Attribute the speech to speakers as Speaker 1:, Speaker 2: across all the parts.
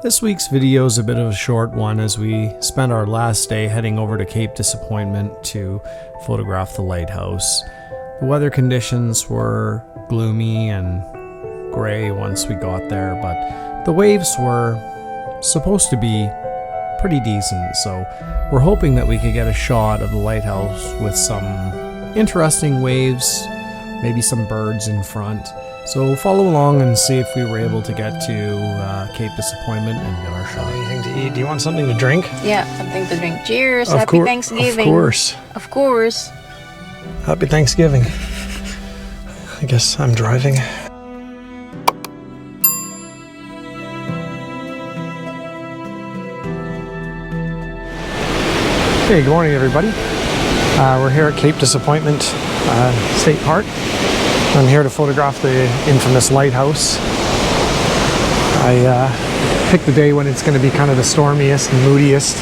Speaker 1: This week's video is a bit of a short one as we spent our last day heading over to Cape Disappointment to photograph the lighthouse. The weather conditions were gloomy and gray once we got there, but the waves were supposed to be pretty decent, so we're hoping that we could get a shot of the lighthouse with some interesting waves, maybe some birds in front. So follow along and see if we were able to get to Cape Disappointment and get our shot.
Speaker 2: Anything to eat? Do you want something to drink?
Speaker 3: Yeah, something to drink. Cheers! Happy Thanksgiving.
Speaker 2: Of course.
Speaker 3: Of course.
Speaker 2: Happy Thanksgiving. I guess I'm driving. Hey, good morning everybody. We're here at Cape Disappointment State Park. I'm here to photograph the infamous lighthouse. I picked the day when it's going to be kind of the stormiest and moodiest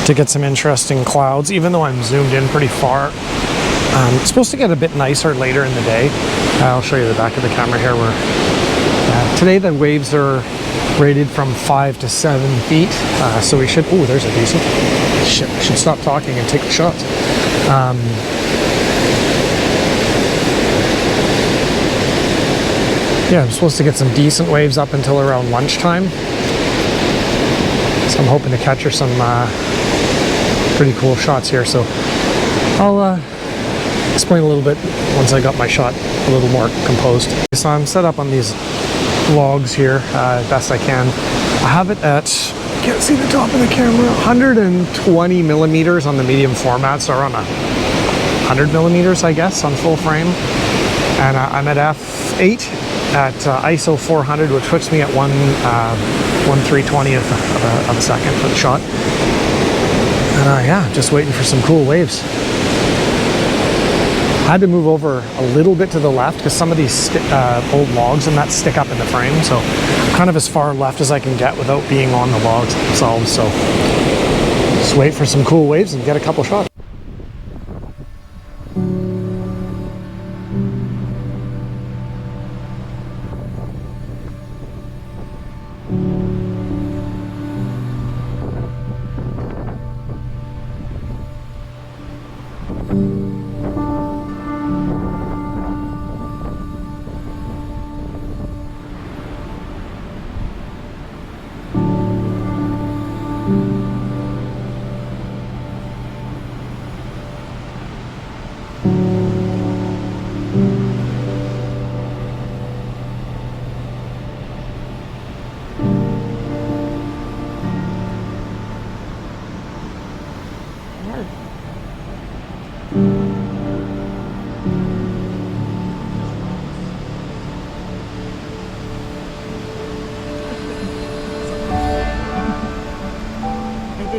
Speaker 2: to get some interesting clouds, even though I'm zoomed in pretty far. It's supposed to get a bit nicer later in the day. I'll show you the back of the camera here. Today the waves are rated from 5 to 7 feet, so we should... Oh, there's a decent... Shit, I should stop talking and take the shots. Yeah, I'm supposed to get some decent waves up until around lunchtime. So I'm hoping to capture some pretty cool shots here. So I'll explain a little bit once I got my shot a little more composed. So I'm set up on these logs here best I can. I have it at, can't see the top of the camera, 120 millimeters on the medium formats, or on 100 millimeters I guess on full frame. And I'm at f8 at ISO 400, which puts me at 1/320th of a second for the shot. And yeah, just waiting for some cool waves. I had to move over a little bit to the left because some of these old logs and that stick up in the frame, so kind of as far left as I can get without being on the logs themselves. So just wait for some cool waves and get a couple shots.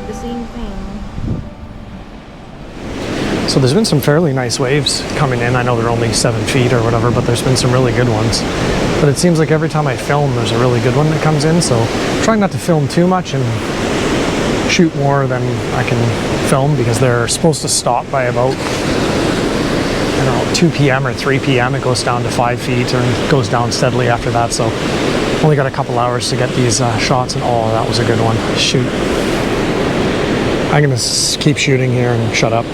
Speaker 3: The same thing.
Speaker 2: So there's been some fairly nice waves coming in. I know they're only 7 feet or whatever, but there's been some really good ones. But it seems like every time I film, there's a really good one that comes in. So I'm trying not to film too much and shoot more than I can film, because they're supposed to stop by about, I don't know, 2 p.m. or 3 p.m. It goes down to 5 feet and goes down steadily after that. So only got a couple hours to get these shots, and oh, that was a good one. Shoot. I'm gonna keep shooting here and shut up.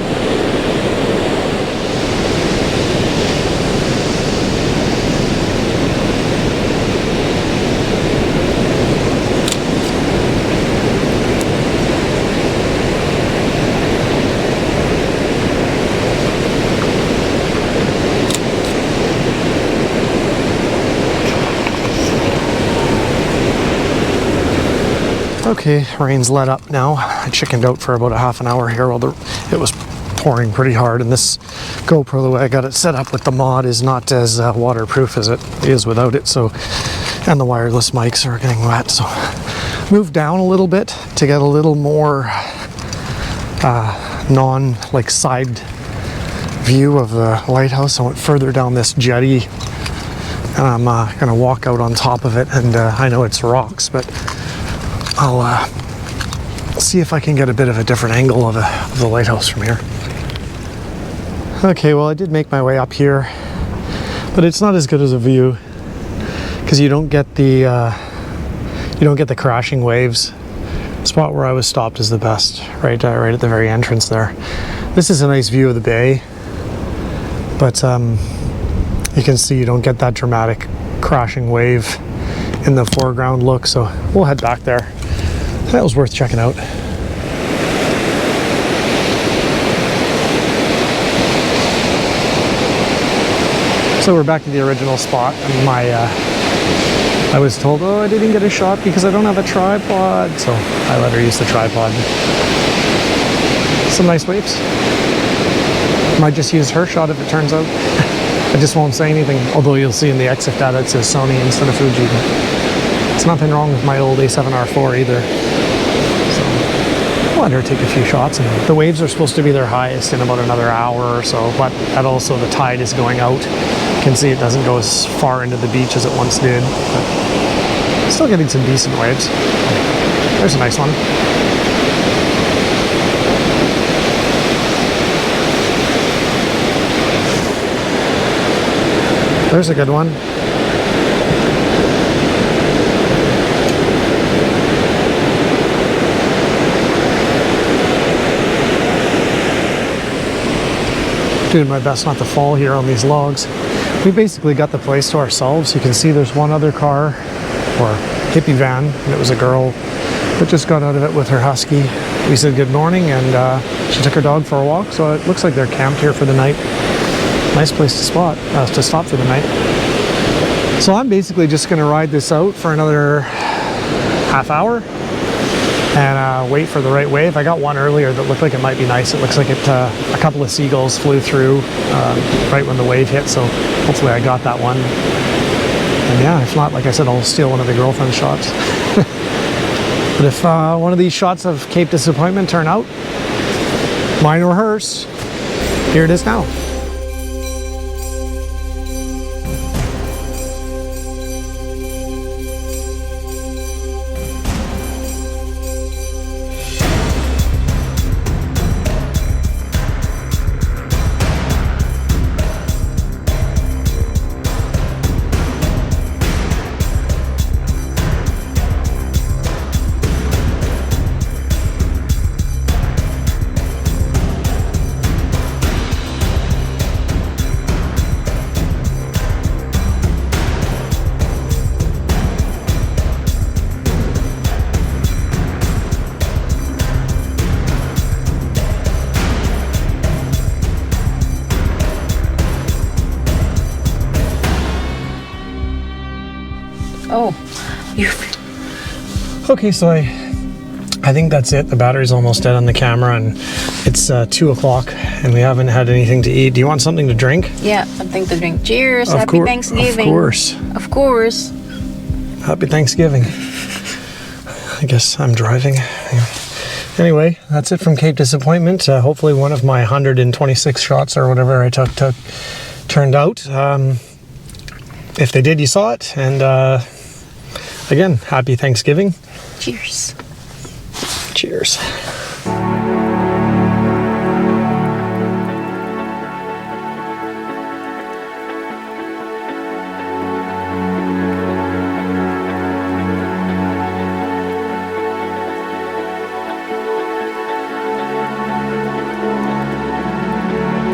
Speaker 2: Okay, rain's let up now. I chickened out for about a half an hour here while it was pouring pretty hard, and this GoPro, the way I got it set up with the mod, is not as waterproof as it is without it, so, and the wireless mics are getting wet, so moved down a little bit to get a little more side view of the lighthouse. I went further down this jetty, and I'm gonna walk out on top of it, and I know it's rocks, but I'll see if I can get a bit of a different angle of the lighthouse from here. Okay, well, I did make my way up here, but it's not as good as a view because you don't get the You don't get the crashing waves. The spot where I was stopped is the best, right at the very entrance there. This is a nice view of the bay, but you can see you don't get that dramatic crashing wave in the foreground look, so we'll head back there. That was worth checking out. So we're back to the original spot, and I was told, oh, I didn't get a shot because I don't have a tripod, so I let her use the tripod. Some nice waves. Might just use her shot if it turns out. I just won't say anything, although you'll see in the exit data it says Sony instead of Fuji. It's nothing wrong with my old A7R4 either. So I'll let her take a few shots. And the waves are supposed to be their highest in about another hour or so, but that also the tide is going out. You can see it doesn't go as far into the beach as it once did, but still getting some decent waves. There's a nice one. There's a good one. Doing my best not to fall here on these logs. We basically got the place to ourselves. You can see there's one other car, or hippie van, and it was a girl that just got out of it with her husky. We said good morning, and she took her dog for a walk, so it looks like they're camped here for the night. Nice place to stop for the night. So I'm basically just going to ride this out for another half hour and wait for the right wave. I got one earlier that looked like it might be nice. It looks like a couple of seagulls flew through right when the wave hit, so hopefully I got that one. And yeah, if not, like I said, I'll steal one of the girlfriend's shots. But if one of these shots of Cape Disappointment turn out, mine or hers, here it is now.
Speaker 3: Oh, you.
Speaker 2: Okay, so I think that's it. The battery's almost dead on the camera, and it's 2 o'clock, and we haven't had anything to eat. Do you want something to drink?
Speaker 3: Yeah, something to drink. Cheers. Happy Thanksgiving.
Speaker 2: Of course.
Speaker 3: Of course.
Speaker 2: Happy Thanksgiving. I guess I'm driving. Anyway, that's it from Cape Disappointment. Hopefully one of my 126 shots or whatever I took turned out. If they did, you saw it. And again, happy Thanksgiving.
Speaker 3: Cheers.
Speaker 2: Cheers.